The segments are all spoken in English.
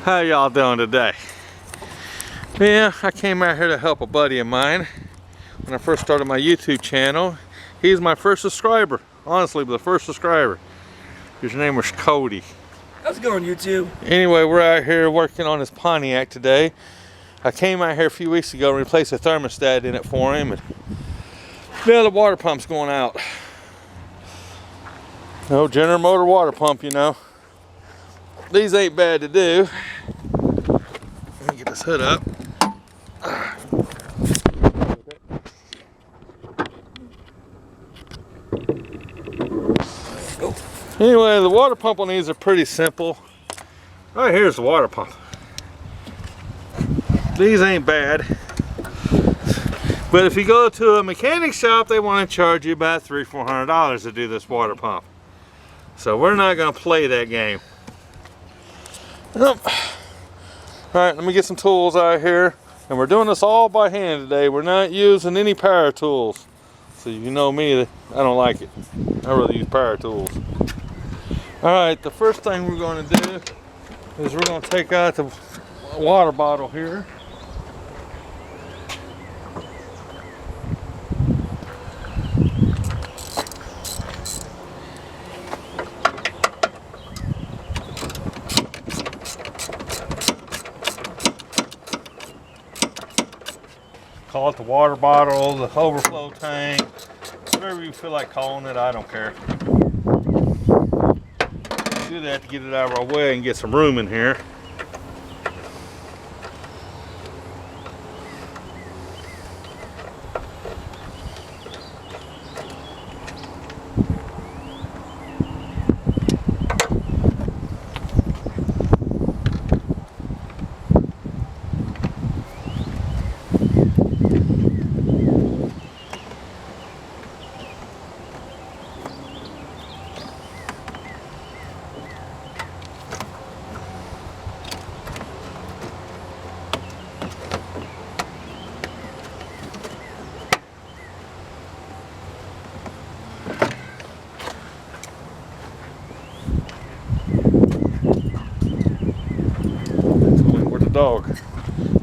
How y'all doing today? Yeah, I came out here to help a buddy of mine when I first started my YouTube channel. He's my first subscriber, honestly, the first subscriber. His name was Cody. How's it going, YouTube? Anyway, we're out here working on his Pontiac today. I came out here a few weeks ago and replaced a thermostat in it for him, and now the water pump's going out. No General Motor water pump, you know. These ain't bad to do. Let me get this hood up. Anyway, the water pump on these are pretty simple. Right here's the water pump. These ain't bad. But if you go to a mechanic shop, they want to charge you about $300–400 to do this water pump. So we're not going to play that game. Alright, let me get some tools out here. And we're doing this all by hand today. We're not using any power tools. So you know me, I don't like it. I rather use power tools. Alright, the first thing we're going to do is we're going to take out the water bottle here. Call it the water bottle, the overflow tank, whatever you feel like calling it, I don't care. Do that to get it out of our way and get some room in here. Dog.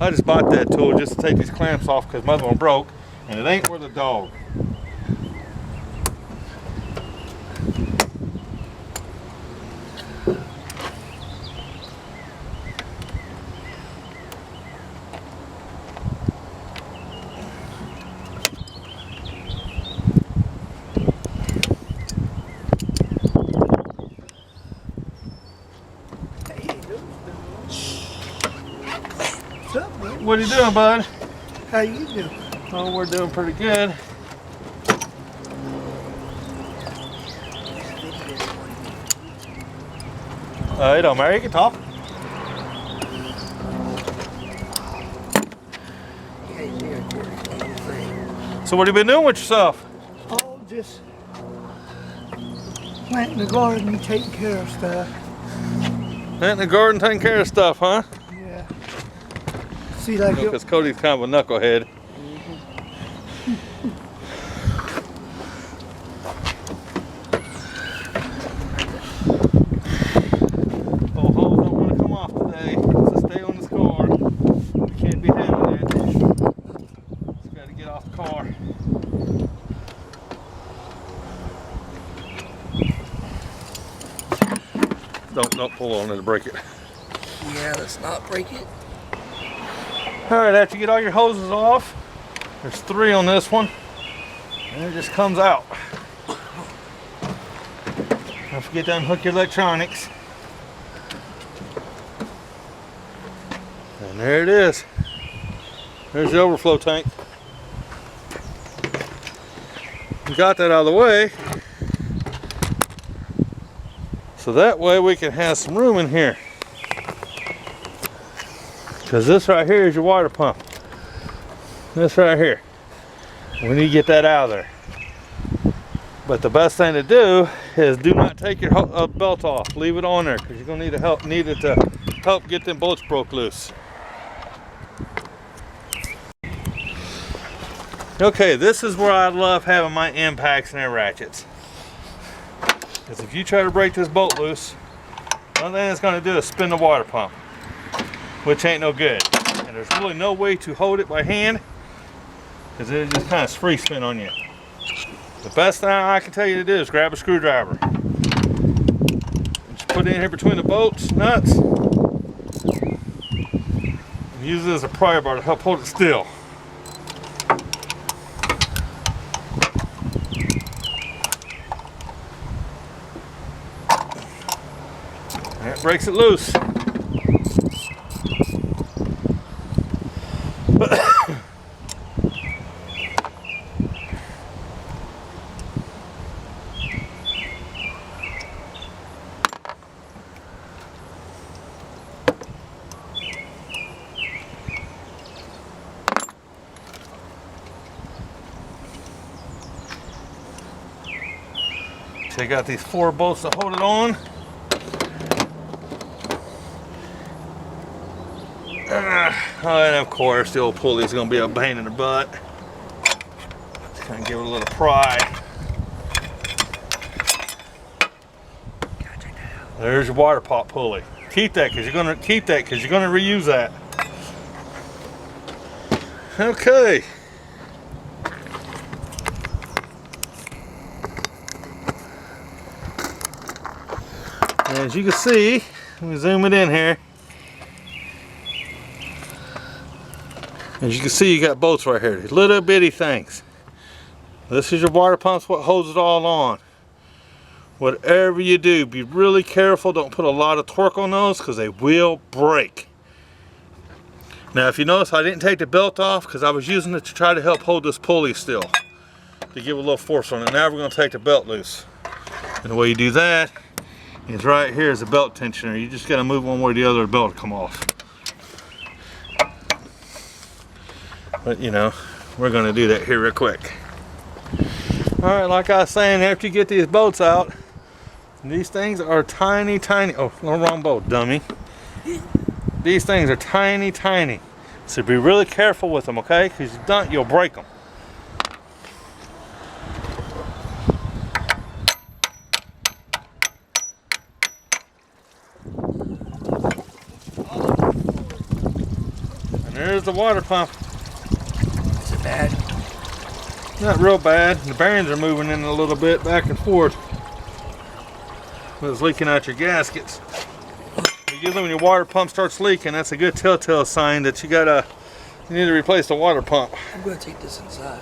I just bought that tool just to take these clamps off because my other one broke, and it ain't worth the dog. What are you doing, bud? How you doing? Oh, we're doing pretty good. It don't matter, you can talk. So what have you been doing with yourself? Oh, just planting the garden and taking care of stuff. Planting the garden, taking care of stuff, huh? Yeah. See, like because Cody's kind of a knucklehead. Oh, holes don't want to come off today. So stay on this car. We can't be having that. Just got to get off the car. Don't pull on it to break it. Yeah, let's not break it. Alright, after you get all your hoses off, there's 3 on this one, and it just comes out. Don't forget to unhook your electronics. And there it is. There's the overflow tank. We got that out of the way, so that way we can have some room in here. Because this right here is your water pump. This right here. We need to get that out of there. But the best thing to do is do not take your belt off. Leave it on there because you're going to need it to help get them bolts broke loose. Okay, this is where I love having my impacts and air ratchets. Because if you try to break this bolt loose, one thing it's going to do is spin the water pump. which ain't no good. And there's really no way to hold it by hand because it'll just kind of free spin on you. The best thing I can tell you to do is grab a screwdriver. Just put it in here between the bolts, nuts, and use it as a pry bar to help hold it still. That breaks it loose. Take out these 4 bolts to hold it on. And of course, the old pulley is going to be a pain in the butt. Just kind of give it a little pry. There's your water pump pulley. Keep that because you're going to reuse that. Okay. As you can see, let me zoom it in here. As you can see, you got bolts right here, these little bitty things. This is your water pump, what holds it all on. Whatever you do, be really careful. Don't put a lot of torque on those because they will break. Now, if you notice, I didn't take the belt off because I was using it to try to help hold this pulley still, to give a little force on it. Now we're going to take the belt loose. And the way you do that is right here is a belt tensioner. You just got to move one way or the other, the belt will come off. But you know, we're going to do that here real quick. Alright, like I was saying, after you get these bolts out, these things are tiny, tiny. Oh, no, wrong bolt, dummy. These things are tiny, tiny. So be really careful with them, okay? Because if you don't, you'll break them. And there's the water pump. Is it bad? Not real bad. The bearings are moving in a little bit back and forth. It's leaking out your gaskets. Usually when your water pump starts leaking, that's a good telltale sign that you need to replace the water pump. I'm going to take this inside.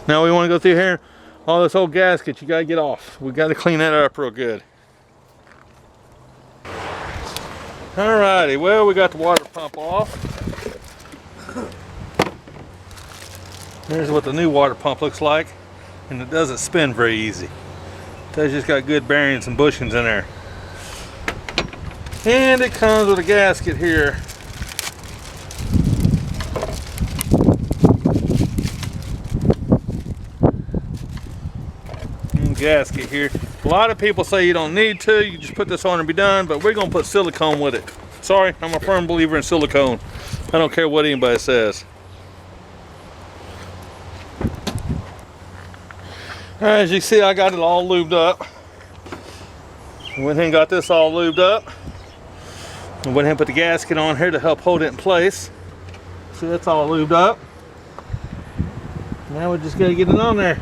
Now we want to go through here. All this old gasket you got to get off. We got to clean that up real good. Alrighty, well, we got the water pump off. Here's what the new water pump looks like, and it doesn't spin very easy. It's just got good bearings and bushings in there. And it comes with a gasket here. Gasket here. A lot of people say you don't need to, you just put this on and be done, but we're going to put silicone with it. Sorry, I'm a firm believer in silicone. I don't care what anybody says. Alright, as you see, I got it all lubed up. Went ahead and got this all lubed up. I went ahead and put the gasket on here to help hold it in place. See, that's all lubed up. Now we just got to get it on there.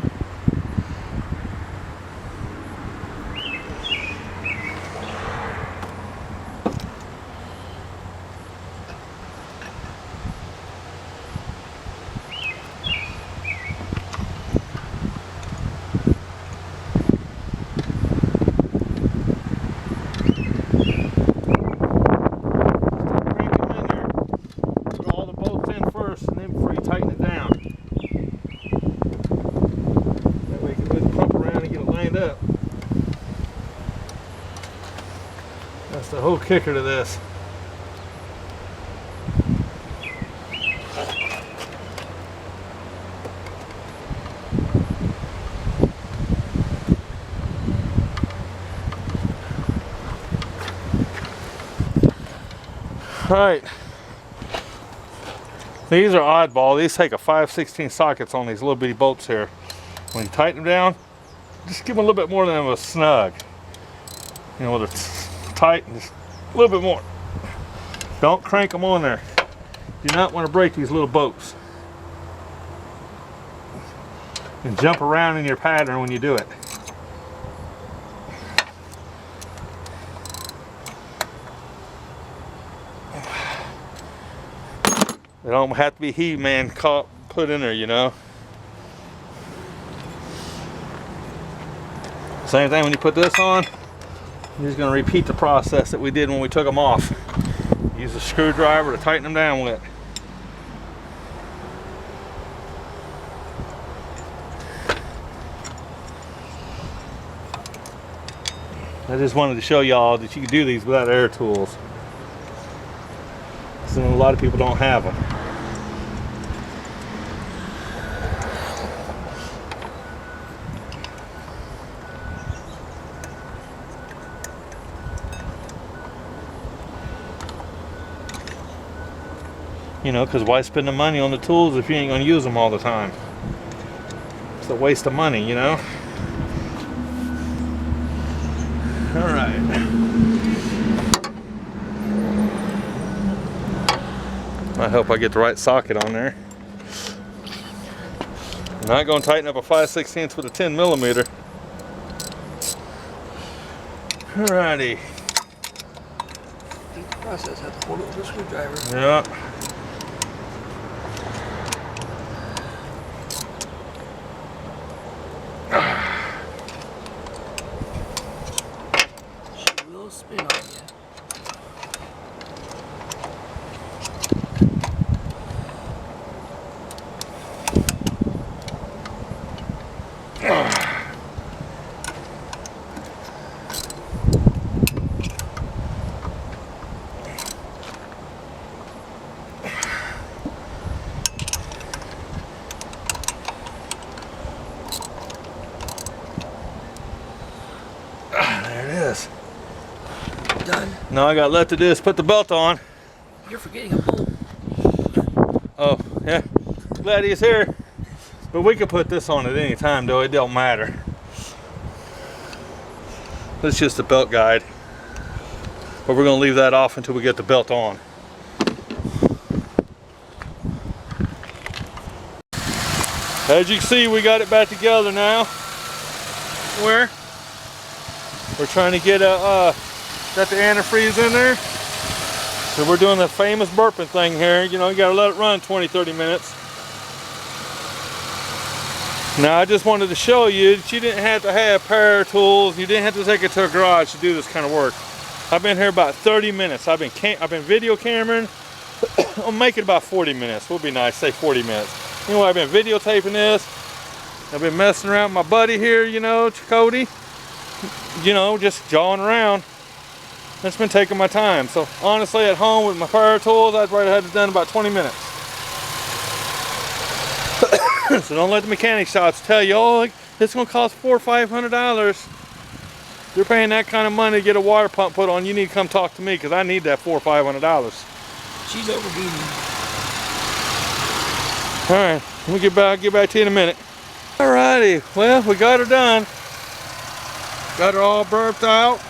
That's the whole kicker to this. Alright, these are oddball. These take a 5/16 sockets on these little bitty bolts here. When you tighten them down, just give them a little bit more than a snug. You know, whether it's tight, just a little bit more. Don't crank them on there. Do not want to break these little bolts. And jump around in your pattern when you do it. They don't have to be heat man put in there, you know. Same thing when you put this on. You're just going to repeat the process that we did when we took them off. Use a screwdriver to tighten them down with. I just wanted to show y'all that you can do these without air tools. So a lot of people don't have them. You know, because why spend the money on the tools if you ain't going to use them all the time? It's a waste of money, you know? Alright. I hope I get the right socket on there. I'm not going to tighten up a 5/16 with a 10mm. Alrighty. The process, have to hold it with a screwdriver. Yeah. She will spin on you. There it is. Done. Now I got left to do is put the belt on. You're forgetting a bolt. Oh, yeah. Glad he's here. But we could put this on at any time, though. It don't matter. It's just a belt guide. But we're going to leave that off until we get the belt on. As you can see, we got it back together now. We're trying to get got the antifreeze in there. So we're doing the famous burping thing here. You know, you gotta let it run 20-30 minutes. Now I just wanted to show you that you didn't have to have power tools. You didn't have to take it to a garage to do this kind of work. I've been here about 30 minutes. I've been video cameraing. I'll make it about 40 minutes. Would be nice, say 40 minutes. Anyway, I've been videotaping this. I've been messing around with my buddy here, you know, Cody. You know, just jawing around. It's been taking my time. So honestly, at home with my power tools, I'd probably have it done in about 20 minutes. So don't let the mechanic shops tell you, oh, it's gonna cost $400 or $500. You're paying that kind of money to get a water pump put on. You need to come talk to me because I need that $400 or $500. She's overheating. All right, let me get back to you in a minute. Alrighty, well, we got her done. Got her all burped out.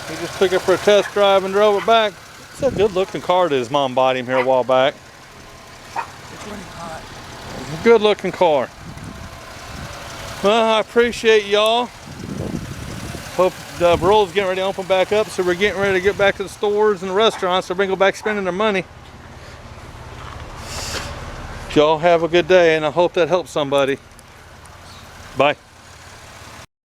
We just took it for a test drive and drove it back. It's a good looking car that his mom bought him here a while back. It's running hot. Good looking car. Well, I appreciate y'all. Hope the road's getting ready to open back up, so we're getting ready to get back to the stores and the restaurants so we can go back spending their money. Y'all have a good day, and I hope that helps somebody. Bye.